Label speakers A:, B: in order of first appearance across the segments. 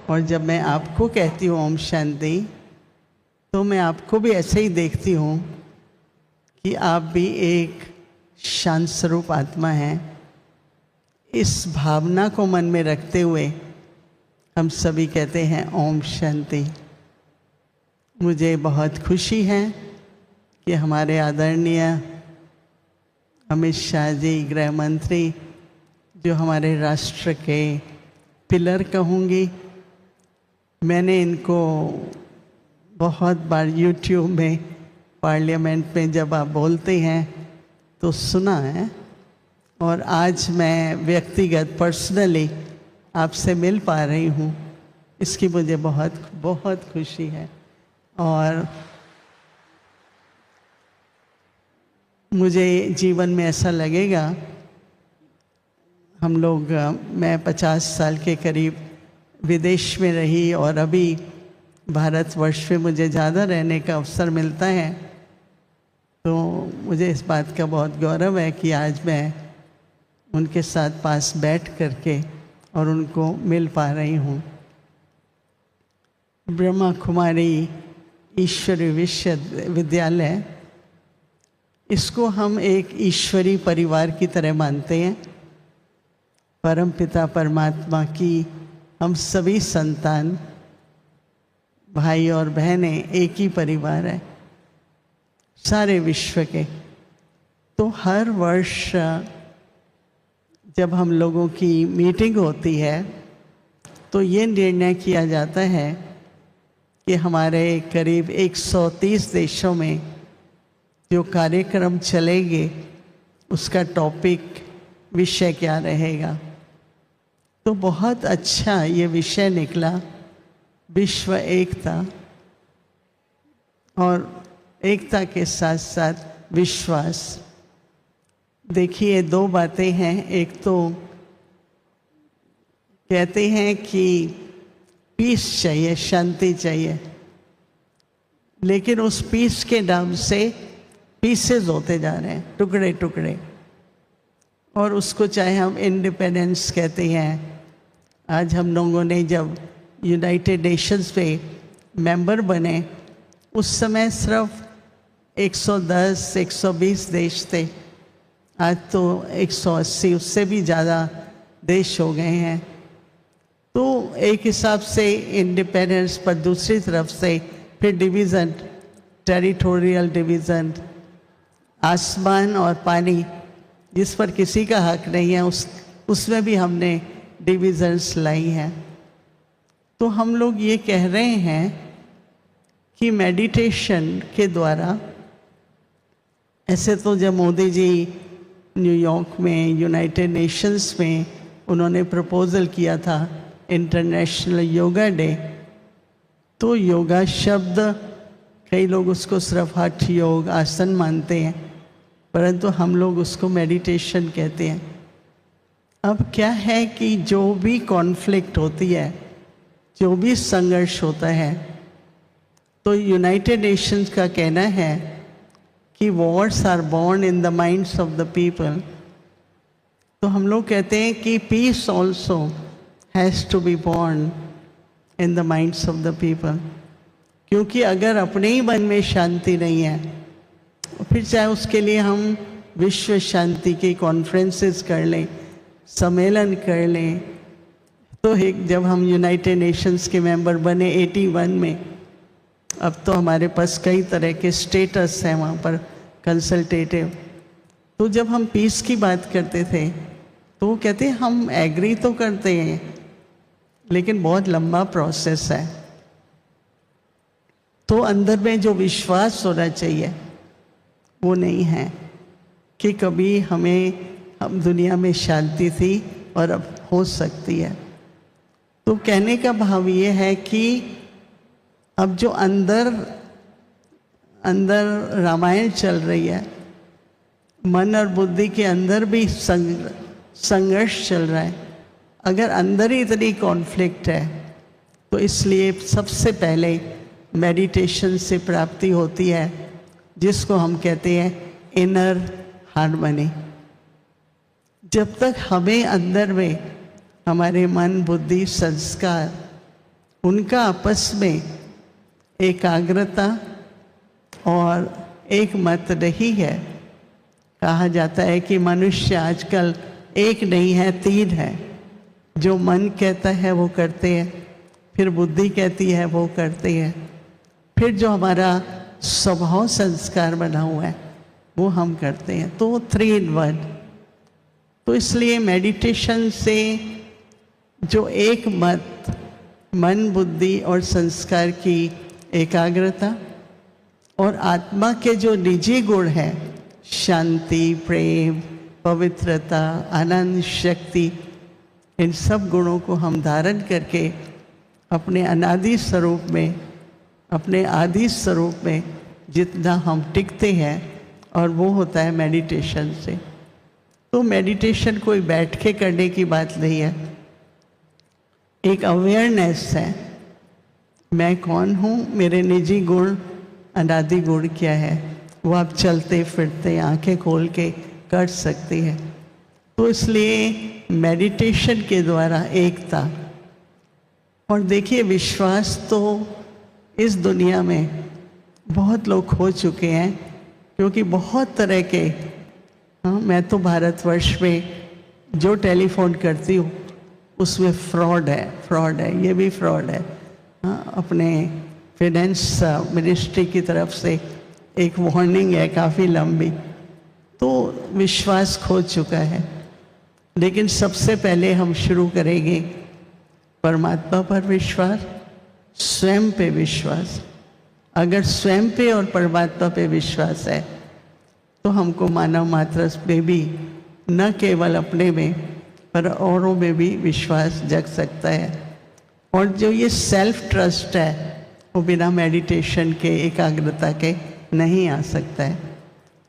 A: और जब मैं आपको कहती हूँ ओम शांति, तो मैं आपको भी ऐसे ही देखती हूँ कि आप भी एक शांत स्वरूप आत्मा हैं। इस भावना को मन में रखते हुए हम सभी कहते हैं ओम शांति। मुझे बहुत खुशी है कि हमारे आदरणीय अमित शाह जी, गृह मंत्री, जो हमारे राष्ट्र के पिलर कहूँगी, मैंने इनको बहुत बार यूट्यूब में, पार्लियामेंट में जब आप बोलते हैं तो सुना है, और आज मैं व्यक्तिगत पर्सनली आपसे मिल पा रही हूँ, इसकी मुझे बहुत बहुत खुशी है। और मुझे जीवन में ऐसा लगेगा, हम लोग, मैं 50 साल के करीब विदेश में रही और अभी भारतवर्ष में मुझे ज़्यादा रहने का अवसर मिलता है, तो मुझे इस बात का बहुत गौरव है कि आज मैं उनके साथ पास बैठ करके और उनको मिल पा रही हूँ। ब्रह्मा कुमारी ईश्वरी विश्वविद्यालय, इसको हम एक ईश्वरी परिवार की तरह मानते हैं। परम पिता परमात्मा की हम सभी संतान, भाई और बहनें, एक ही परिवार है सारे विश्व के। तो हर वर्ष जब हम लोगों की मीटिंग होती है तो ये निर्णय किया जाता है कि हमारे करीब 130 देशों में जो कार्यक्रम चलेंगे उसका टॉपिक, विषय क्या रहेगा। तो बहुत अच्छा ये विषय निकला, विश्व एकता, और एकता के साथ साथ विश्वास। देखिए, दो बातें हैं। एक तो कहते हैं कि पीस चाहिए, शांति चाहिए, लेकिन उस पीस के नाम से पीसेस होते जा रहे हैं, टुकड़े टुकड़े। और उसको चाहे हम इंडिपेंडेंस कहते हैं। आज हम लोगों ने जब यूनाइटेड नेशंस पे मेंबर बने, उस समय सिर्फ 110 120 देश थे। आज तो 180, उससे भी ज़्यादा देश हो गए हैं। तो एक हिसाब से इंडिपेंडेंस, पर दूसरी तरफ से फिर डिवीज़न, टेरिटोरियल डिवीज़न, आसमान और पानी जिस पर किसी का हक नहीं है, उसमें भी हमने डिवीज़न्स लाई हैं। तो हम लोग ये कह रहे हैं कि मेडिटेशन के द्वारा, ऐसे तो जब मोदी जी न्यूयॉर्क में यूनाइटेड नेशंस में उन्होंने प्रपोज़ल किया था इंटरनेशनल योगा डे, तो योगा शब्द कई लोग उसको सिर्फ हठ योग, आसन मानते हैं, परंतु हम लोग उसको मेडिटेशन कहते हैं। अब क्या है कि जो भी कॉन्फ्लिक्ट होती है, जो भी संघर्ष होता है, तो यूनाइटेड नेशंस का कहना है कि wars are born in the minds of the people. तो हम लोग कहते हैं कि peace also has to be born in the minds of the people. क्योंकि अगर अपने ही मन में शांति नहीं है, फिर चाहे उसके लिए हम विश्व शांति की कॉन्फ्रेंसेस कर लें, सम्मेलन कर लें। तो एक जब हम यूनाइटेड नेशंस के मेंबर बने 81 में, अब तो हमारे पास कई तरह के स्टेटस हैं वहाँ पर कंसल्टेटिव। तो जब हम पीस की बात करते थे तो वो कहते हैं हम एग्री तो करते हैं, लेकिन बहुत लंबा प्रोसेस है। तो अंदर में जो विश्वास होना चाहिए वो नहीं है कि कभी हम दुनिया में शांति थी और अब हो सकती है। तो कहने का भाव ये है कि अब जो अंदर रामायण चल रही है, मन और बुद्धि के अंदर भी संघर्ष चल रहा है। अगर अंदर ही इतनी कॉन्फ्लिक्ट है, तो इसलिए सबसे पहले मेडिटेशन से प्राप्ति होती है, जिसको हम कहते हैं इनर हार्मनी। जब तक हमें अंदर में हमारे मन, बुद्धि, संस्कार उनका आपस में एकाग्रता और एक मत रही है। कहा जाता है कि मनुष्य आजकल एक नहीं है, तीन है। जो मन कहता है वो करते हैं, फिर बुद्धि कहती है वो करते हैं, फिर जो हमारा स्वभाव संस्कार बना हुआ है वो हम करते हैं। तो 3 in 1। तो इसलिए मेडिटेशन से जो एक मत, मन, बुद्धि और संस्कार की एकाग्रता और आत्मा के जो निजी गुण हैं, शांति, प्रेम, पवित्रता, आनंद, शक्ति, इन सब गुणों को हम धारण करके अपने अनादि स्वरूप में, अपने आदि स्वरूप में जितना हम टिकते हैं, और वो होता है मेडिटेशन से। तो मेडिटेशन कोई बैठ के करने की बात नहीं है, एक अवेयरनेस है। मैं कौन हूँ, मेरे निजी गुण, अनादि गुण क्या है, वो आप चलते फिरते आंखें खोल के कर सकते हैं। तो इसलिए मेडिटेशन के द्वारा एकता। और देखिए, विश्वास तो इस दुनिया में बहुत लोग खो चुके हैं, क्योंकि बहुत तरह के, मैं तो भारतवर्ष में जो टेलीफोन करती हूँ उसमें फ्रॉड है, ये भी फ्रॉड है। अपने फाइनेंस मिनिस्ट्री की तरफ से एक वार्निंग है काफ़ी लंबी। तो विश्वास खो चुका है। लेकिन सबसे पहले हम शुरू करेंगे परमात्मा पर विश्वास, स्वयं पे विश्वास। अगर स्वयं पे और परमात्मा पे विश्वास है तो हमको मानव मात्र में भी, न केवल अपने में पर औरों में भी विश्वास जग सकता है। और जो ये सेल्फ ट्रस्ट है वो बिना मेडिटेशन के, एकाग्रता के नहीं आ सकता है।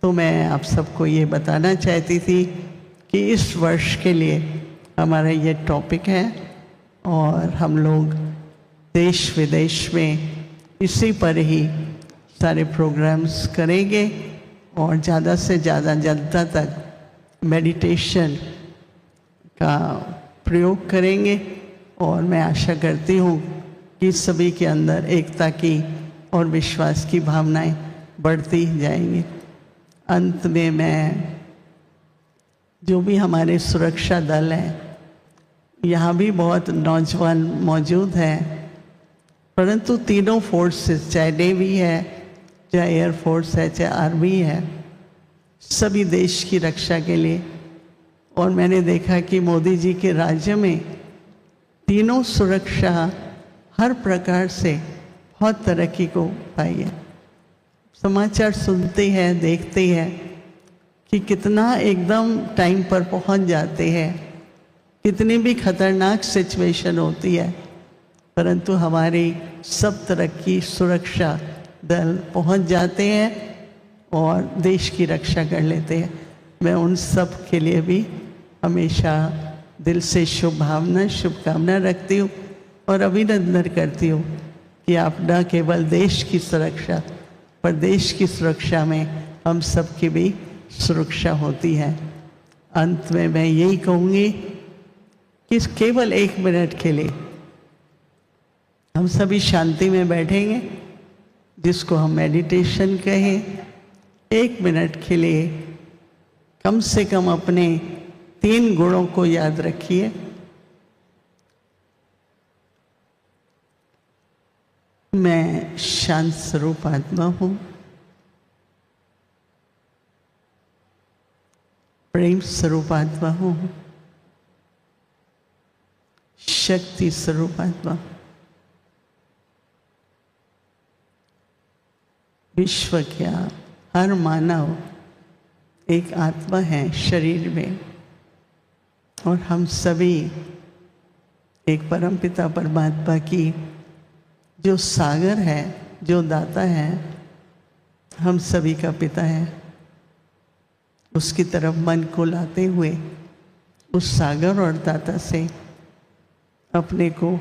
A: तो मैं आप सबको ये बताना चाहती थी कि इस वर्ष के लिए हमारा ये टॉपिक है, और हम लोग देश विदेश में इसी पर ही सारे प्रोग्राम्स करेंगे और ज़्यादा से ज़्यादा जनता तक मेडिटेशन का प्रयोग करेंगे। और मैं आशा करती हूँ कि सभी के अंदर एकता की और विश्वास की भावनाएं बढ़ती जाएंगी। अंत में मैं, जो भी हमारे सुरक्षा दल हैं, यहाँ भी बहुत नौजवान मौजूद हैं, परंतु तीनों फोर्सेस, चाहे नेवी है, चाहे एयरफोर्स है, चाहे आर्मी है, सभी देश की रक्षा के लिए। और मैंने देखा कि मोदी जी के राज्य में तीनों सुरक्षा हर प्रकार से बहुत तरक्की को पाई है। समाचार सुनते हैं, देखते हैं कि कितना एकदम टाइम पर पहुंच जाते हैं। कितनी भी खतरनाक सिचुएशन होती है, परंतु हमारी सब तरह की सुरक्षा दल पहुंच जाते हैं और देश की रक्षा कर लेते हैं। मैं उन सब के लिए भी हमेशा दिल से शुभकामना रखती हूँ और अभिनंदन करती हूँ कि आप न केवल देश की सुरक्षा, पर देश की सुरक्षा में हम सबकी भी सुरक्षा होती है। अंत में मैं यही कहूँगी कि केवल 1 मिनट के लिए हम सभी शांति में बैठेंगे, जिसको हम मेडिटेशन कहें। 1 मिनट के लिए कम से कम अपने 3 गुणों को याद रखिए। मैं शांत स्वरूप आत्मा हूँ, प्रेम स्वरूप आत्मा हूँ, शक्ति स्वरूप आत्मा। विश्व क्या, हर मानव एक आत्मा है शरीर में, और हम सभी एक परमपिता परमात्मा की जो सागर है, जो दाता है, हम सभी का पिता है। उसकी तरफ मन को लाते हुए उस सागर और दाता से अपने को